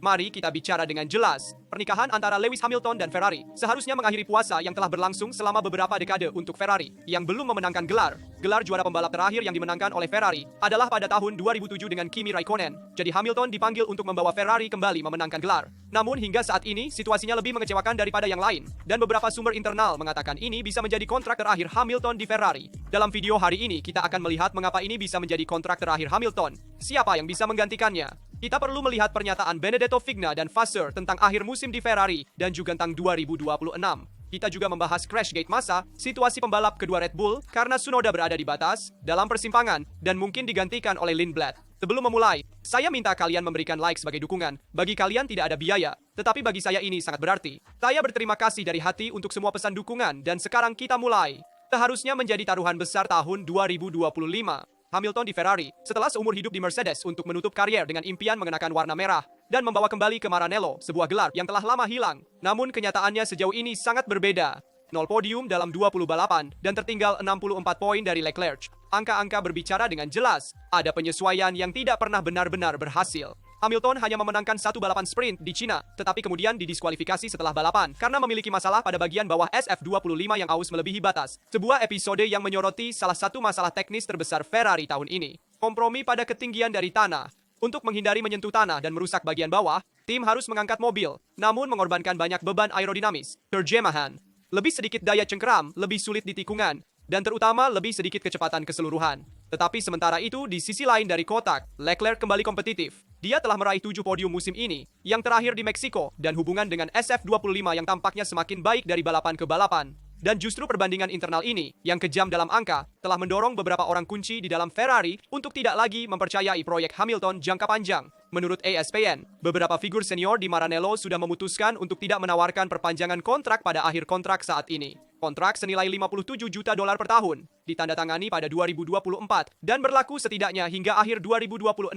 Mari kita bicara dengan jelas. Pernikahan antara Lewis Hamilton dan Ferrari seharusnya mengakhiri puasa yang telah berlangsung selama beberapa dekade untuk Ferrari yang belum memenangkan gelar. Gelar juara pembalap terakhir yang dimenangkan oleh Ferrari adalah pada tahun 2007 dengan Kimi Raikkonen. Jadi Hamilton dipanggil untuk membawa Ferrari kembali memenangkan gelar. Namun hingga saat ini situasinya lebih mengecewakan daripada yang lain. Dan beberapa sumber internal mengatakan ini bisa menjadi kontrak terakhir Hamilton di Ferrari. Dalam video hari ini kita akan melihat mengapa ini bisa menjadi kontrak terakhir Hamilton. Siapa yang bisa menggantikannya? Kita perlu melihat pernyataan Benedetto Vigna dan Vasseur tentang akhir musim di Ferrari dan juga tentang 2026. Kita juga membahas Crashgate masa, situasi pembalap kedua Red Bull karena Tsunoda berada di batas, dalam persimpangan, dan mungkin digantikan oleh Lindblad. Sebelum memulai, saya minta kalian memberikan like sebagai dukungan. Bagi kalian tidak ada biaya, tetapi bagi saya ini sangat berarti. Saya berterima kasih dari hati untuk semua pesan dukungan dan sekarang kita mulai. Seharusnya menjadi taruhan besar tahun 2025. Hamilton di Ferrari, setelah seumur hidup di Mercedes untuk menutup karier dengan impian mengenakan warna merah dan membawa kembali ke Maranello, sebuah gelar yang telah lama hilang. Namun kenyataannya sejauh ini sangat berbeda. 0 podium dalam 20 balapan dan tertinggal 64 poin dari Leclerc. Angka-angka berbicara dengan jelas, ada penyesuaian yang tidak pernah benar-benar berhasil. Hamilton hanya memenangkan satu balapan sprint di Cina, tetapi kemudian didiskualifikasi setelah balapan karena memiliki masalah pada bagian bawah SF25 yang aus melebihi batas. Sebuah episode yang menyoroti salah satu masalah teknis terbesar Ferrari tahun ini. Kompromi pada ketinggian dari tanah. Untuk menghindari menyentuh tanah dan merusak bagian bawah, tim harus mengangkat mobil, namun mengorbankan banyak beban aerodinamis. Terjemahan, lebih sedikit daya cengkeram, lebih sulit di tikungan, dan terutama lebih sedikit kecepatan keseluruhan. Tetapi sementara itu, di sisi lain dari kotak, Leclerc kembali kompetitif. Dia telah meraih 7 podium musim ini, yang terakhir di Meksiko, dan hubungan dengan SF25 yang tampaknya semakin baik dari balapan ke balapan. Dan justru perbandingan internal ini, yang kejam dalam angka, telah mendorong beberapa orang kunci di dalam Ferrari untuk tidak lagi mempercayai proyek Hamilton jangka panjang. Menurut ESPN, beberapa figur senior di Maranello sudah memutuskan untuk tidak menawarkan perpanjangan kontrak pada akhir kontrak saat ini. Kontrak senilai 57 juta dolar per tahun, ditandatangani pada 2024 dan berlaku setidaknya hingga akhir 2026.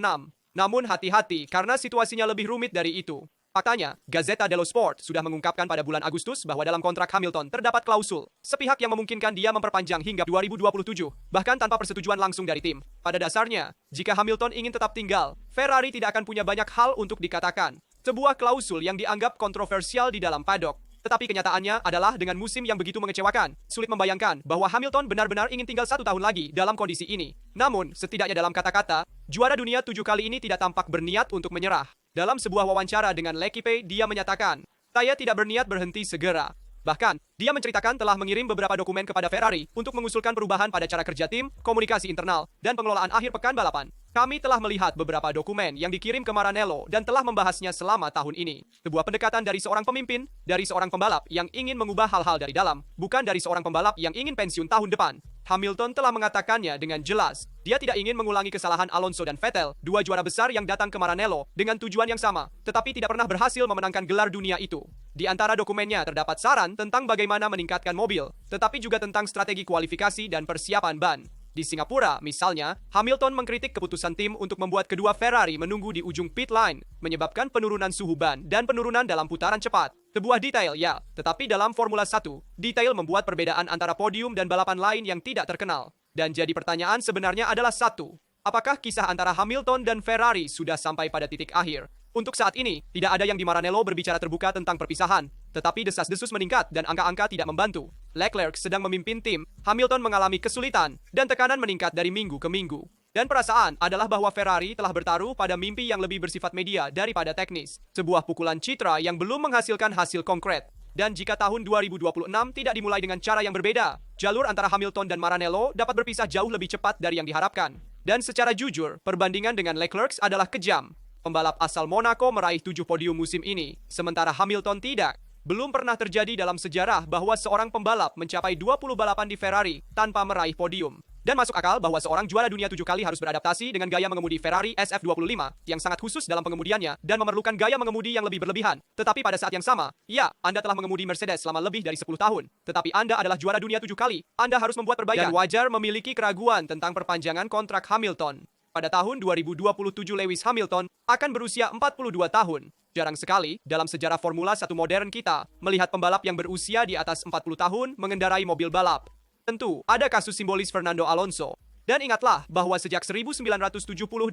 Namun hati-hati karena situasinya lebih rumit dari itu. Faktanya, Gazzetta dello Sport sudah mengungkapkan pada bulan Agustus bahwa dalam kontrak Hamilton terdapat klausul sepihak yang memungkinkan dia memperpanjang hingga 2027, bahkan tanpa persetujuan langsung dari tim. Pada dasarnya, jika Hamilton ingin tetap tinggal, Ferrari tidak akan punya banyak hal untuk dikatakan. Sebuah klausul yang dianggap kontroversial di dalam paddock. Tetapi kenyataannya adalah dengan musim yang begitu mengecewakan, sulit membayangkan bahwa Hamilton benar-benar ingin tinggal 1 tahun lagi dalam kondisi ini. Namun, setidaknya dalam kata-kata, juara dunia 7 kali ini tidak tampak berniat untuk menyerah. Dalam sebuah wawancara dengan L'Equipe, dia menyatakan, "Saya tidak berniat berhenti segera." Bahkan, dia menceritakan telah mengirim beberapa dokumen kepada Ferrari untuk mengusulkan perubahan pada cara kerja tim, komunikasi internal, dan pengelolaan akhir pekan balapan. Kami telah melihat beberapa dokumen yang dikirim ke Maranello dan telah membahasnya selama tahun ini. Sebuah pendekatan dari seorang pemimpin, dari seorang pembalap yang ingin mengubah hal-hal dari dalam, bukan dari seorang pembalap yang ingin pensiun tahun depan. Hamilton telah mengatakannya dengan jelas. Dia tidak ingin mengulangi kesalahan Alonso dan Vettel, dua juara besar yang datang ke Maranello dengan tujuan yang sama, tetapi tidak pernah berhasil memenangkan gelar dunia itu. Di antara dokumennya terdapat saran tentang bagaimana meningkatkan mobil, tetapi juga tentang strategi kualifikasi dan persiapan ban. Di Singapura, misalnya, Hamilton mengkritik keputusan tim untuk membuat kedua Ferrari menunggu di ujung pit line, menyebabkan penurunan suhu ban dan penurunan dalam putaran cepat. Sebuah detail, ya, tetapi dalam Formula 1, detail membuat perbedaan antara podium dan balapan lain yang tidak terkenal. Dan jadi pertanyaan sebenarnya adalah satu, apakah kisah antara Hamilton dan Ferrari sudah sampai pada titik akhir? Untuk saat ini, tidak ada yang di Maranello berbicara terbuka tentang perpisahan, tetapi desas-desus meningkat dan angka-angka tidak membantu. Leclerc sedang memimpin tim, Hamilton mengalami kesulitan, dan tekanan meningkat dari minggu ke minggu. Dan perasaan adalah bahwa Ferrari telah bertaruh pada mimpi yang lebih bersifat media daripada teknis. Sebuah pukulan citra yang belum menghasilkan hasil konkret. Dan jika tahun 2026 tidak dimulai dengan cara yang berbeda, jalur antara Hamilton dan Maranello dapat berpisah jauh lebih cepat dari yang diharapkan. Dan secara jujur, perbandingan dengan Leclerc adalah kejam. Pembalap asal Monaco meraih 7 podium musim ini, sementara Hamilton tidak. Belum pernah terjadi dalam sejarah bahwa seorang pembalap mencapai 20 balapan di Ferrari tanpa meraih podium. Dan masuk akal bahwa seorang juara dunia 7 kali harus beradaptasi dengan gaya mengemudi Ferrari SF25 yang sangat khusus dalam pengemudiannya dan memerlukan gaya mengemudi yang lebih berlebihan. Tetapi pada saat yang sama, ya, Anda telah mengemudi Mercedes selama lebih dari 10 tahun. Tetapi Anda adalah juara dunia 7 kali. Anda harus membuat perbaikan. Dan wajar memiliki keraguan tentang perpanjangan kontrak Hamilton. Pada tahun 2027 Lewis Hamilton akan berusia 42 tahun. Jarang sekali dalam sejarah Formula 1 modern kita melihat pembalap yang berusia di atas 40 tahun mengendarai mobil balap. Tentu, ada kasus simbolis Fernando Alonso. Dan ingatlah bahwa sejak 1970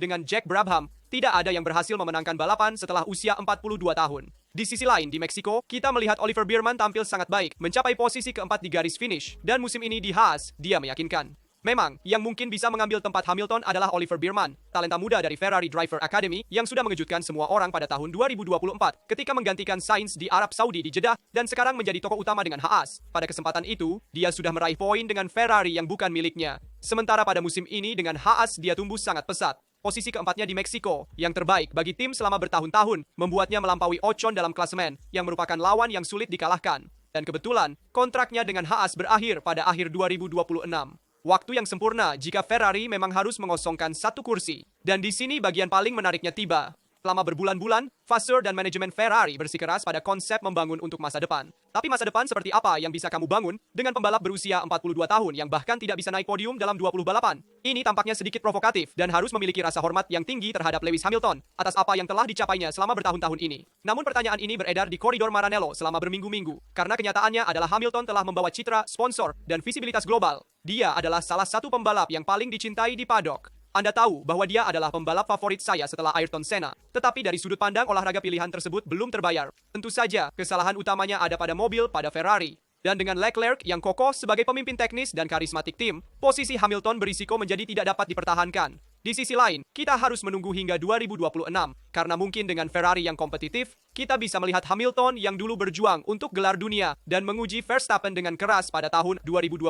dengan Jack Brabham, tidak ada yang berhasil memenangkan balapan setelah usia 42 tahun. Di sisi lain, di Meksiko, kita melihat Oliver Bierman tampil sangat baik, mencapai posisi keempat di garis finish, dan musim ini di Haas, dia meyakinkan. Memang, yang mungkin bisa mengambil tempat Hamilton adalah Oliver Bierman, talenta muda dari Ferrari Driver Academy yang sudah mengejutkan semua orang pada tahun 2024 ketika menggantikan Sainz di Arab Saudi di Jeddah dan sekarang menjadi tokoh utama dengan Haas. Pada kesempatan itu, dia sudah meraih poin dengan Ferrari yang bukan miliknya. Sementara pada musim ini dengan Haas dia tumbuh sangat pesat. Posisi keempatnya di Meksiko, yang terbaik bagi tim selama bertahun-tahun, membuatnya melampaui Ocon dalam klasemen, yang merupakan lawan yang sulit dikalahkan. Dan kebetulan, kontraknya dengan Haas berakhir pada akhir 2026. Waktu yang sempurna jika Ferrari memang harus mengosongkan satu kursi. Dan di sini bagian paling menariknya tiba. Selama berbulan-bulan, Vasseur dan manajemen Ferrari bersikeras pada konsep membangun untuk masa depan. Tapi masa depan seperti apa yang bisa kamu bangun dengan pembalap berusia 42 tahun yang bahkan tidak bisa naik podium dalam 20 balapan? Ini tampaknya sedikit provokatif dan harus memiliki rasa hormat yang tinggi terhadap Lewis Hamilton atas apa yang telah dicapainya selama bertahun-tahun ini. Namun pertanyaan ini beredar di koridor Maranello selama berminggu-minggu, karena kenyataannya adalah Hamilton telah membawa citra, sponsor, dan visibilitas global. Dia adalah salah satu pembalap yang paling dicintai di paddock. Anda tahu bahwa dia adalah pembalap favorit saya setelah Ayrton Senna. Tetapi dari sudut pandang olahraga pilihan tersebut belum terbayar. Tentu saja, kesalahan utamanya ada pada mobil pada Ferrari. Dan dengan Leclerc yang kokoh sebagai pemimpin teknis dan karismatik tim, posisi Hamilton berisiko menjadi tidak dapat dipertahankan. Di sisi lain, kita harus menunggu hingga 2026, karena mungkin dengan Ferrari yang kompetitif, kita bisa melihat Hamilton yang dulu berjuang untuk gelar dunia dan menguji Verstappen dengan keras pada tahun 2021,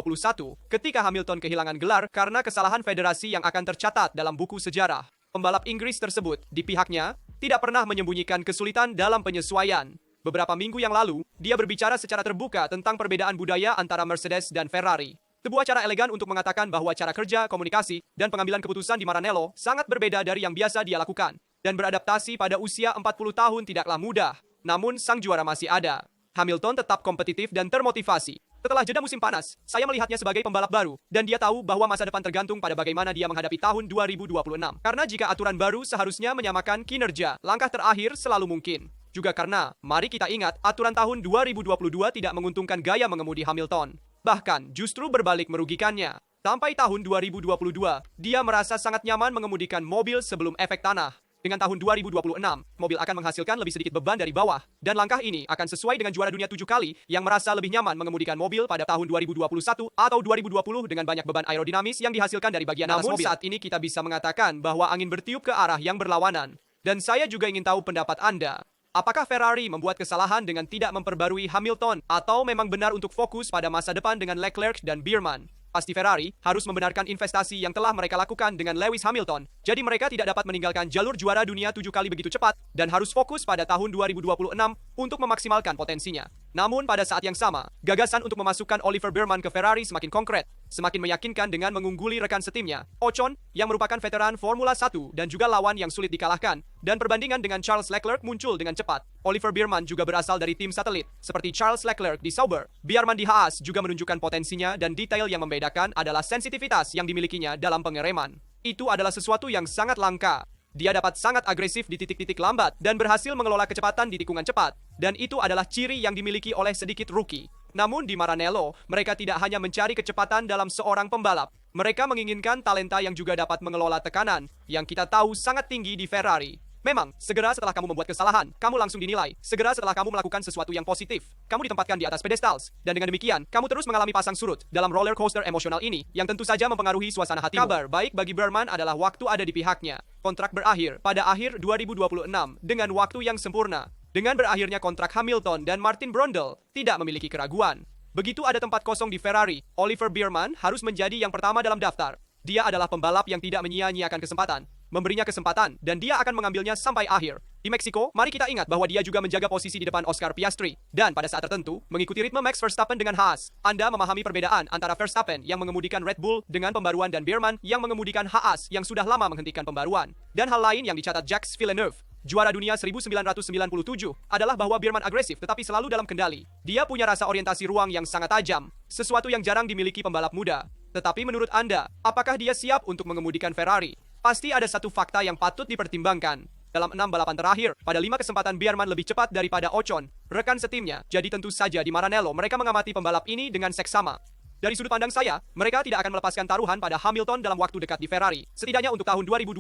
ketika Hamilton kehilangan gelar karena kesalahan federasi yang akan tercatat dalam buku sejarah. Pembalap Inggris tersebut, di pihaknya, tidak pernah menyembunyikan kesulitan dalam penyesuaian. Beberapa minggu yang lalu, dia berbicara secara terbuka tentang perbedaan budaya antara Mercedes dan Ferrari. Sebuah cara elegan untuk mengatakan bahwa cara kerja, komunikasi, dan pengambilan keputusan di Maranello sangat berbeda dari yang biasa dia lakukan. Dan beradaptasi pada usia 40 tahun tidaklah mudah. Namun sang juara masih ada. Hamilton tetap kompetitif dan termotivasi. Setelah jeda musim panas, saya melihatnya sebagai pembalap baru, dan dia tahu bahwa masa depan tergantung pada bagaimana dia menghadapi tahun 2026. Karena jika aturan baru seharusnya menyamakan kinerja, langkah terakhir selalu mungkin. Juga karena, mari kita ingat, aturan tahun 2022 tidak menguntungkan gaya mengemudi Hamilton. Bahkan, justru berbalik merugikannya. Sampai tahun 2022, dia merasa sangat nyaman mengemudikan mobil sebelum efek tanah. Dengan tahun 2026, mobil akan menghasilkan lebih sedikit beban dari bawah. Dan langkah ini akan sesuai dengan juara dunia 7 kali yang merasa lebih nyaman mengemudikan mobil pada tahun 2021 atau 2020 dengan banyak beban aerodinamis yang dihasilkan dari bagian atas mobil. Namun saat ini kita bisa mengatakan bahwa angin bertiup ke arah yang berlawanan. Dan saya juga ingin tahu pendapat Anda. Apakah Ferrari membuat kesalahan dengan tidak memperbarui Hamilton atau memang benar untuk fokus pada masa depan dengan Leclerc dan Bierman? Pasti Ferrari harus membenarkan investasi yang telah mereka lakukan dengan Lewis Hamilton. Jadi mereka tidak dapat meninggalkan jalur juara dunia 7 kali begitu cepat dan harus fokus pada tahun 2026 untuk memaksimalkan potensinya. Namun pada saat yang sama, gagasan untuk memasukkan Oliver Bierman ke Ferrari semakin konkret, semakin meyakinkan dengan mengungguli rekan setimnya, Ocon, yang merupakan veteran Formula 1 dan juga lawan yang sulit dikalahkan, dan perbandingan dengan Charles Leclerc muncul dengan cepat. Oliver Bierman juga berasal dari tim satelit, seperti Charles Leclerc di Sauber. Bierman di Haas juga menunjukkan potensinya dan detail yang membedakan adalah sensitivitas yang dimilikinya dalam pengereman. Itu adalah sesuatu yang sangat langka. Dia dapat sangat agresif di titik-titik lambat dan berhasil mengelola kecepatan di tikungan cepat. Dan itu adalah ciri yang dimiliki oleh sedikit rookie. Namun di Maranello, mereka tidak hanya mencari kecepatan dalam seorang pembalap. Mereka menginginkan talenta yang juga dapat mengelola tekanan, yang kita tahu sangat tinggi di Ferrari. Memang, segera setelah kamu membuat kesalahan, kamu langsung dinilai. Segera setelah kamu melakukan sesuatu yang positif, kamu ditempatkan di atas pedestals. Dan dengan demikian, kamu terus mengalami pasang surut dalam roller coaster emosional ini, yang tentu saja mempengaruhi suasana hatimu. Kabar baik bagi Bierman adalah waktu ada di pihaknya. Kontrak berakhir pada akhir 2026 dengan waktu yang sempurna. Dengan berakhirnya kontrak Hamilton dan Martin Brundle, tidak memiliki keraguan. Begitu ada tempat kosong di Ferrari, Oliver Bierman harus menjadi yang pertama dalam daftar. Dia adalah pembalap yang tidak menyia-nyiakan kesempatan, memberinya kesempatan, dan dia akan mengambilnya sampai akhir. Di Meksiko, mari kita ingat bahwa dia juga menjaga posisi di depan Oscar Piastri. Dan pada saat tertentu, mengikuti ritme Max Verstappen dengan Haas. Anda memahami perbedaan antara Verstappen yang mengemudikan Red Bull dengan pembaruan dan Bierman yang mengemudikan Haas yang sudah lama menghentikan pembaruan. Dan hal lain yang dicatat Jacques Villeneuve, juara dunia 1997, adalah bahwa Bierman agresif tetapi selalu dalam kendali. Dia punya rasa orientasi ruang yang sangat tajam, sesuatu yang jarang dimiliki pembalap muda. Tetapi menurut Anda, apakah dia siap untuk mengemudikan Ferrari? Pasti ada satu fakta yang patut dipertimbangkan. Dalam 6 balapan terakhir, pada 5 kesempatan Bierman lebih cepat daripada Ocon, rekan setimnya. Jadi tentu saja di Maranello mereka mengamati pembalap ini dengan seksama. Dari sudut pandang saya, mereka tidak akan melepaskan taruhan pada Hamilton dalam waktu dekat di Ferrari. Setidaknya untuk tahun 2026,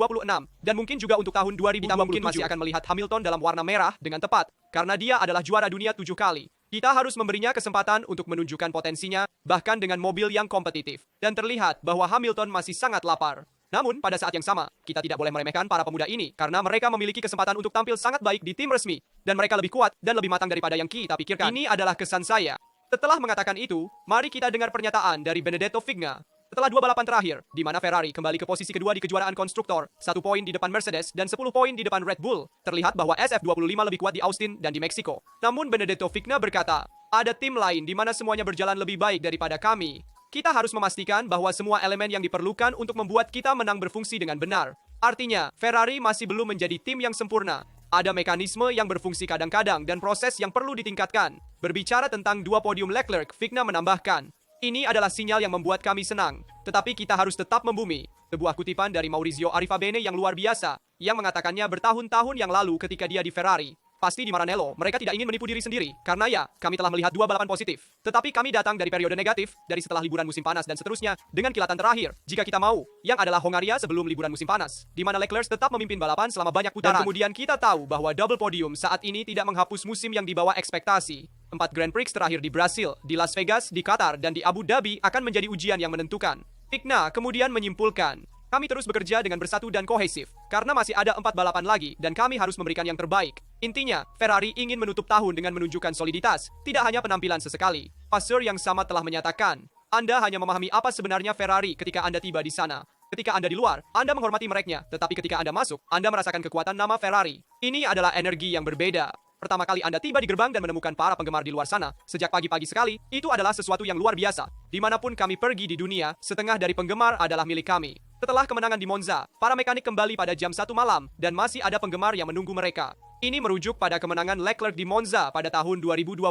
dan mungkin juga untuk tahun 2027. Kita mungkin masih akan melihat Hamilton dalam warna merah dengan tepat, karena dia adalah juara dunia 7 kali. Kita harus memberinya kesempatan untuk menunjukkan potensinya, bahkan dengan mobil yang kompetitif. Dan terlihat bahwa Hamilton masih sangat lapar. Namun, pada saat yang sama, kita tidak boleh meremehkan para pemuda ini karena mereka memiliki kesempatan untuk tampil sangat baik di tim resmi dan mereka lebih kuat dan lebih matang daripada yang kita pikirkan. Ini adalah kesan saya. Setelah mengatakan itu, mari kita dengar pernyataan dari Benedetto Vigna. Setelah 2 balapan terakhir, di mana Ferrari kembali ke posisi kedua di kejuaraan konstruktor, 1 poin di depan Mercedes dan 10 poin di depan Red Bull, terlihat bahwa SF25 lebih kuat di Austin dan di Meksiko. Namun Benedetto Vigna berkata, ada tim lain di mana semuanya berjalan lebih baik daripada kami. Kita harus memastikan bahwa semua elemen yang diperlukan untuk membuat kita menang berfungsi dengan benar. Artinya, Ferrari masih belum menjadi tim yang sempurna. Ada mekanisme yang berfungsi kadang-kadang dan proses yang perlu ditingkatkan. Berbicara tentang 2 podium Leclerc, Vigna menambahkan, ini adalah sinyal yang membuat kami senang. Tetapi kita harus tetap membumi. Sebuah kutipan dari Maurizio Arrivabene yang luar biasa, yang mengatakannya bertahun-tahun yang lalu ketika dia di Ferrari. Pasti di Maranello, mereka tidak ingin menipu diri sendiri, karena ya, kami telah melihat 2 balapan positif. Tetapi kami datang dari periode negatif, dari setelah liburan musim panas dan seterusnya, dengan kilatan terakhir, jika kita mau, yang adalah Hongaria sebelum liburan musim panas, di mana Leclerc tetap memimpin balapan selama banyak putaran. Dan kemudian kita tahu bahwa double podium saat ini tidak menghapus musim yang dibawa ekspektasi. 4 Grand Prix terakhir di Brasil, di Las Vegas, di Qatar, dan di Abu Dhabi akan menjadi ujian yang menentukan. Vigna kemudian menyimpulkan, kami terus bekerja dengan bersatu dan kohesif, karena masih ada 4 balapan lagi dan kami harus memberikan yang terbaik. Intinya, Ferrari ingin menutup tahun dengan menunjukkan soliditas, tidak hanya penampilan sesekali. Vasseur yang sama telah menyatakan, Anda hanya memahami apa sebenarnya Ferrari ketika Anda tiba di sana. Ketika Anda di luar, Anda menghormati mereknya, tetapi ketika Anda masuk, Anda merasakan kekuatan nama Ferrari. Ini adalah energi yang berbeda. Pertama kali Anda tiba di gerbang dan menemukan para penggemar di luar sana, sejak pagi-pagi sekali, itu adalah sesuatu yang luar biasa. Dimanapun kami pergi di dunia, setengah dari penggemar adalah milik kami. Setelah kemenangan di Monza, para mekanik kembali pada jam 1 malam, dan masih ada penggemar yang menunggu mereka. Ini merujuk pada kemenangan Leclerc di Monza pada tahun 2024.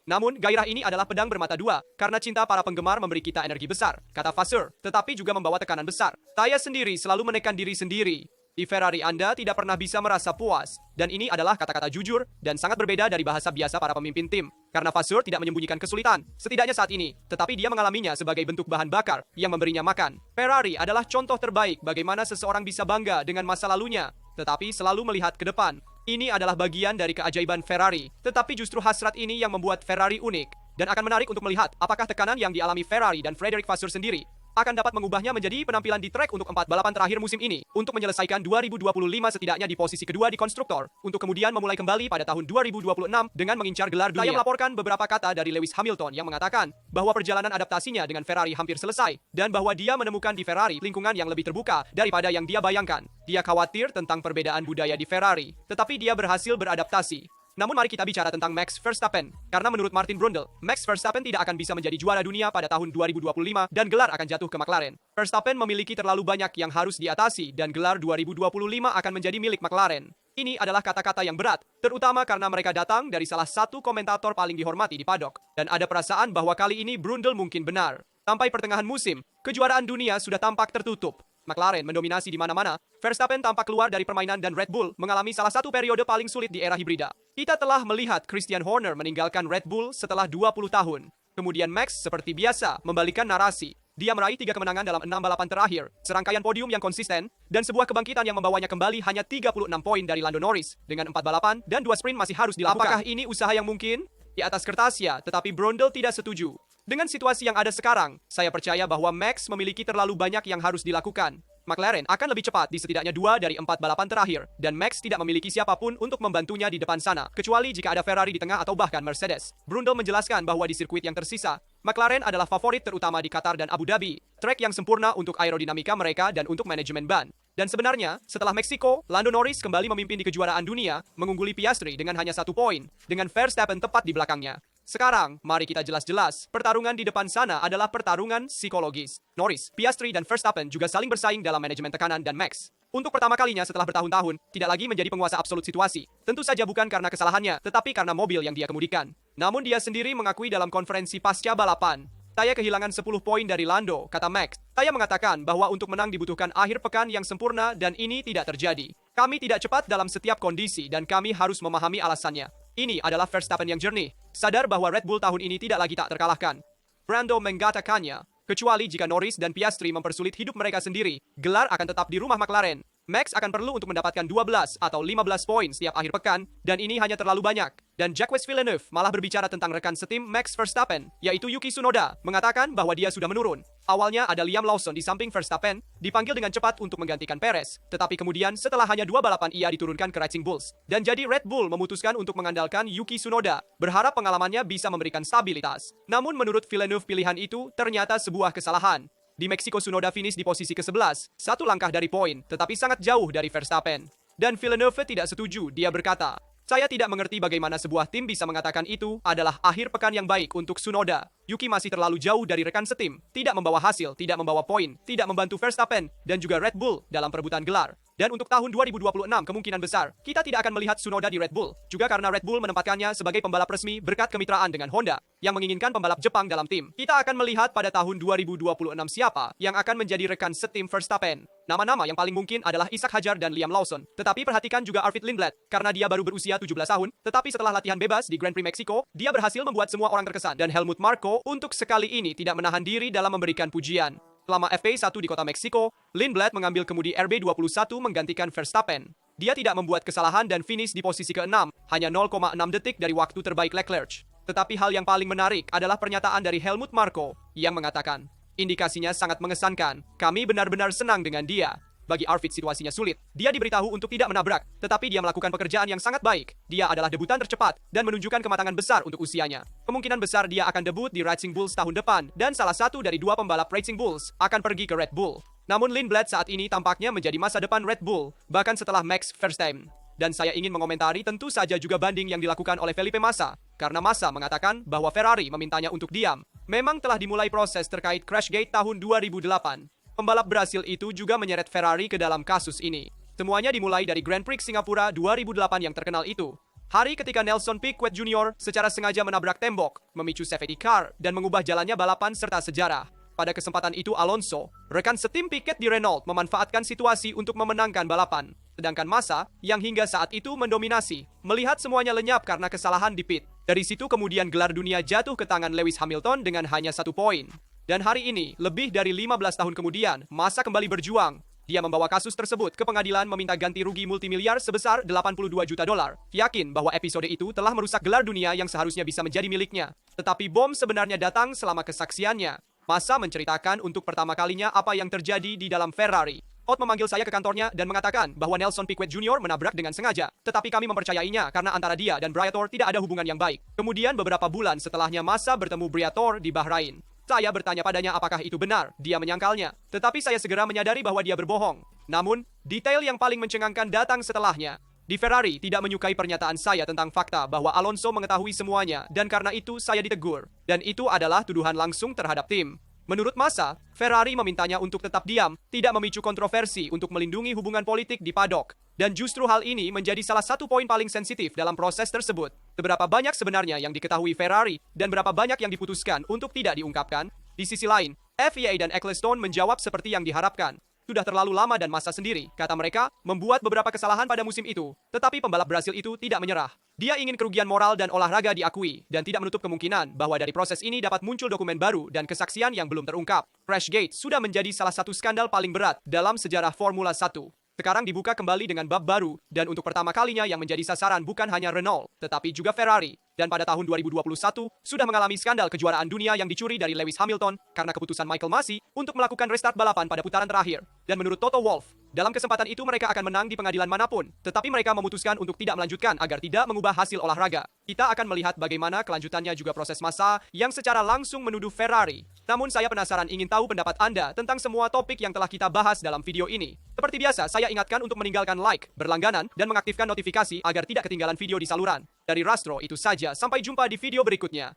Namun, gairah ini adalah pedang bermata dua, karena cinta para penggemar memberi kita energi besar, kata Vasseur, tetapi juga membawa tekanan besar. Saya sendiri selalu menekan diri sendiri. Di Ferrari Anda tidak pernah bisa merasa puas. Dan ini adalah kata-kata jujur dan sangat berbeda dari bahasa biasa para pemimpin tim. Karena Vasseur tidak menyembunyikan kesulitan, setidaknya saat ini. Tetapi dia mengalaminya sebagai bentuk bahan bakar yang memberinya makan. Ferrari adalah contoh terbaik bagaimana seseorang bisa bangga dengan masa lalunya, tetapi selalu melihat ke depan. Ini adalah bagian dari keajaiban Ferrari. Tetapi justru hasrat ini yang membuat Ferrari unik. Dan akan menarik untuk melihat apakah tekanan yang dialami Ferrari dan Frederick Vasseur sendiri akan dapat mengubahnya menjadi penampilan di trek untuk 4 balapan terakhir musim ini, untuk menyelesaikan 2025 setidaknya di posisi kedua di konstruktor, untuk kemudian memulai kembali pada tahun 2026 dengan mengincar gelar dunia. Saya melaporkan beberapa kata dari Lewis Hamilton yang mengatakan bahwa perjalanan adaptasinya dengan Ferrari hampir selesai, dan bahwa dia menemukan di Ferrari lingkungan yang lebih terbuka daripada yang dia bayangkan. Dia khawatir tentang perbedaan budaya di Ferrari, tetapi dia berhasil beradaptasi. Namun mari kita bicara tentang Max Verstappen. Karena menurut Martin Brundle, Max Verstappen tidak akan bisa menjadi juara dunia pada tahun 2025 dan gelar akan jatuh ke McLaren. Verstappen memiliki terlalu banyak yang harus diatasi dan gelar 2025 akan menjadi milik McLaren. Ini adalah kata-kata yang berat, terutama karena mereka datang dari salah satu komentator paling dihormati di paddock. Dan ada perasaan bahwa kali ini Brundle mungkin benar. Sampai pertengahan musim, kejuaraan dunia sudah tampak tertutup. McLaren mendominasi di mana-mana, Verstappen tampak keluar dari permainan dan Red Bull mengalami salah satu periode paling sulit di era hibrida. Kita telah melihat Christian Horner meninggalkan Red Bull setelah 20 tahun. Kemudian Max seperti biasa membalikan narasi. Dia meraih 3 kemenangan dalam 6 balapan terakhir, serangkaian podium yang konsisten, dan sebuah kebangkitan yang membawanya kembali hanya 36 poin dari Lando Norris. Dengan 4 balapan dan 2 sprint masih harus dilakukan. Apakah ini usaha yang mungkin? Di atas kertas ya, tetapi Brundle tidak setuju. Dengan situasi yang ada sekarang, saya percaya bahwa Max memiliki terlalu banyak yang harus dilakukan. McLaren akan lebih cepat di setidaknya 2 dari 4 balapan terakhir, dan Max tidak memiliki siapapun untuk membantunya di depan sana, kecuali jika ada Ferrari di tengah atau bahkan Mercedes. Brundle menjelaskan bahwa di sirkuit yang tersisa, McLaren adalah favorit terutama di Qatar dan Abu Dhabi, trek yang sempurna untuk aerodinamika mereka dan untuk manajemen ban. Dan sebenarnya, setelah Meksiko, Lando Norris kembali memimpin di kejuaraan dunia, mengungguli Piastri dengan hanya 1 poin, dengan Verstappen tepat di belakangnya. Sekarang, mari kita jelas-jelas, pertarungan di depan sana adalah pertarungan psikologis. Norris, Piastri, dan Verstappen juga saling bersaing dalam manajemen tekanan dan Max. Untuk pertama kalinya setelah bertahun-tahun, tidak lagi menjadi penguasa absolut situasi. Tentu saja bukan karena kesalahannya, tetapi karena mobil yang dia kemudikan. Namun dia sendiri mengakui dalam konferensi pasca balapan, saya kehilangan 10 poin dari Lando, kata Max. Saya mengatakan bahwa untuk menang dibutuhkan akhir pekan yang sempurna dan ini tidak terjadi. Kami tidak cepat dalam setiap kondisi dan kami harus memahami alasannya. Ini adalah Verstappen yang jernih, sadar bahwa Red Bull tahun ini tidak lagi tak terkalahkan. Brando mengatakannya, kecuali jika Norris dan Piastri mempersulit hidup mereka sendiri, gelar akan tetap di rumah McLaren. Max akan perlu untuk mendapatkan 12 atau 15 poin setiap akhir pekan, dan ini hanya terlalu banyak. Dan Jacques Villeneuve malah berbicara tentang rekan setim Max Verstappen, yaitu Yuki Tsunoda, mengatakan bahwa dia sudah menurun. Awalnya ada Liam Lawson di samping Verstappen, dipanggil dengan cepat untuk menggantikan Perez. Tetapi kemudian setelah hanya 2 balapan ia diturunkan ke Racing Bulls. Dan jadi Red Bull memutuskan untuk mengandalkan Yuki Tsunoda, berharap pengalamannya bisa memberikan stabilitas. Namun menurut Villeneuve pilihan itu ternyata sebuah kesalahan. Di Meksiko Tsunoda finish di posisi ke-11, 1 langkah dari poin, tetapi sangat jauh dari Verstappen. Dan Villeneuve tidak setuju, dia berkata, "Saya tidak mengerti bagaimana sebuah tim bisa mengatakan itu adalah akhir pekan yang baik untuk Tsunoda. Yuki masih terlalu jauh dari rekan setim, tidak membawa hasil, tidak membawa poin, tidak membantu Verstappen, dan juga Red Bull dalam perebutan gelar. Dan untuk tahun 2026 kemungkinan besar, kita tidak akan melihat Tsunoda di Red Bull. Juga karena Red Bull menempatkannya sebagai pembalap resmi berkat kemitraan dengan Honda, yang menginginkan pembalap Jepang dalam tim. Kita akan melihat pada tahun 2026 siapa yang akan menjadi rekan setim Verstappen. Nama-nama yang paling mungkin adalah Isaac Hadjar dan Liam Lawson. Tetapi perhatikan juga Arvid Lindblad, karena dia baru berusia 17 tahun, tetapi setelah latihan bebas di Grand Prix Meksiko, dia berhasil membuat semua orang terkesan. Dan Helmut Marko untuk sekali ini tidak menahan diri dalam memberikan pujian. Selama FP1 di kota Meksiko, Lindblad mengambil kemudi RB21 menggantikan Verstappen. Dia tidak membuat kesalahan dan finish di posisi ke-6, hanya 0,6 detik dari waktu terbaik Leclerc. Tetapi hal yang paling menarik adalah pernyataan dari Helmut Marko, yang mengatakan, "Indikasinya sangat mengesankan, kami benar-benar senang dengan dia." Bagi Arvid situasinya sulit. Dia diberitahu untuk tidak menabrak, tetapi dia melakukan pekerjaan yang sangat baik. Dia adalah debutan tercepat dan menunjukkan kematangan besar untuk usianya. Kemungkinan besar dia akan debut di Racing Bulls tahun depan, dan salah satu dari 2 pembalap Racing Bulls akan pergi ke Red Bull. Namun Lindblad saat ini tampaknya menjadi masa depan Red Bull, bahkan setelah Max Verstappen. Dan saya ingin mengomentari tentu saja juga banding yang dilakukan oleh Felipe Massa, karena Massa mengatakan bahwa Ferrari memintanya untuk diam. Memang telah dimulai proses terkait Crashgate tahun 2008. Pembalap Brasil itu juga menyeret Ferrari ke dalam kasus ini. Semuanya dimulai dari Grand Prix Singapura 2008 yang terkenal itu. Hari ketika Nelson Piquet Jr. secara sengaja menabrak tembok, memicu safety car, dan mengubah jalannya balapan serta sejarah. Pada kesempatan itu Alonso, rekan setim Piquet di Renault, memanfaatkan situasi untuk memenangkan balapan. Sedangkan Massa, yang hingga saat itu mendominasi, melihat semuanya lenyap karena kesalahan di pit. Dari situ kemudian gelar dunia jatuh ke tangan Lewis Hamilton dengan hanya 1 poin. Dan hari ini, lebih dari 15 tahun kemudian, Massa kembali berjuang. Dia membawa kasus tersebut ke pengadilan meminta ganti rugi multimiliar sebesar 82 juta dolar. Yakin bahwa episode itu telah merusak gelar dunia yang seharusnya bisa menjadi miliknya. Tetapi bom sebenarnya datang selama kesaksiannya. Massa menceritakan untuk pertama kalinya apa yang terjadi di dalam Ferrari. Ott memanggil saya ke kantornya dan mengatakan bahwa Nelson Piquet Jr. menabrak dengan sengaja. Tetapi kami mempercayainya karena antara dia dan Briatore tidak ada hubungan yang baik. Kemudian beberapa bulan setelahnya Massa bertemu Briatore di Bahrain. Saya bertanya padanya apakah itu benar, dia menyangkalnya. Tetapi saya segera menyadari bahwa dia berbohong. Namun, detail yang paling mencengangkan datang setelahnya. Di Ferrari tidak menyukai pernyataan saya tentang fakta bahwa Alonso mengetahui semuanya dan karena itu saya ditegur. Dan itu adalah tuduhan langsung terhadap tim. Menurut Massa, Ferrari memintanya untuk tetap diam, tidak memicu kontroversi untuk melindungi hubungan politik di paddock. Dan justru hal ini menjadi salah satu poin paling sensitif dalam proses tersebut. Seberapa banyak sebenarnya yang diketahui Ferrari dan berapa banyak yang diputuskan untuk tidak diungkapkan? Di sisi lain, FIA dan Ecclestone menjawab seperti yang diharapkan. Sudah terlalu lama dan Massa sendiri, kata mereka, membuat beberapa kesalahan pada musim itu. Tetapi pembalap Brasil itu tidak menyerah. Dia ingin kerugian moral dan olahraga diakui, dan tidak menutup kemungkinan bahwa dari proses ini dapat muncul dokumen baru dan kesaksian yang belum terungkap. Crashgate sudah menjadi salah satu skandal paling berat dalam sejarah Formula 1. Sekarang dibuka kembali dengan bab baru, dan untuk pertama kalinya yang menjadi sasaran bukan hanya Renault, tetapi juga Ferrari. Dan pada tahun 2021, sudah mengalami skandal kejuaraan dunia yang dicuri dari Lewis Hamilton karena keputusan Michael Masi untuk melakukan restart balapan pada putaran terakhir. Dan menurut Toto Wolff, dalam kesempatan itu mereka akan menang di pengadilan manapun, tetapi mereka memutuskan untuk tidak melanjutkan agar tidak mengubah hasil olahraga. Kita akan melihat bagaimana kelanjutannya juga proses Massa yang secara langsung menuduh Ferrari. Namun saya penasaran ingin tahu pendapat Anda tentang semua topik yang telah kita bahas dalam video ini. Seperti biasa, saya ingatkan untuk meninggalkan like, berlangganan, dan mengaktifkan notifikasi agar tidak ketinggalan video di saluran. Dari Rastro itu saja, sampai jumpa di video berikutnya.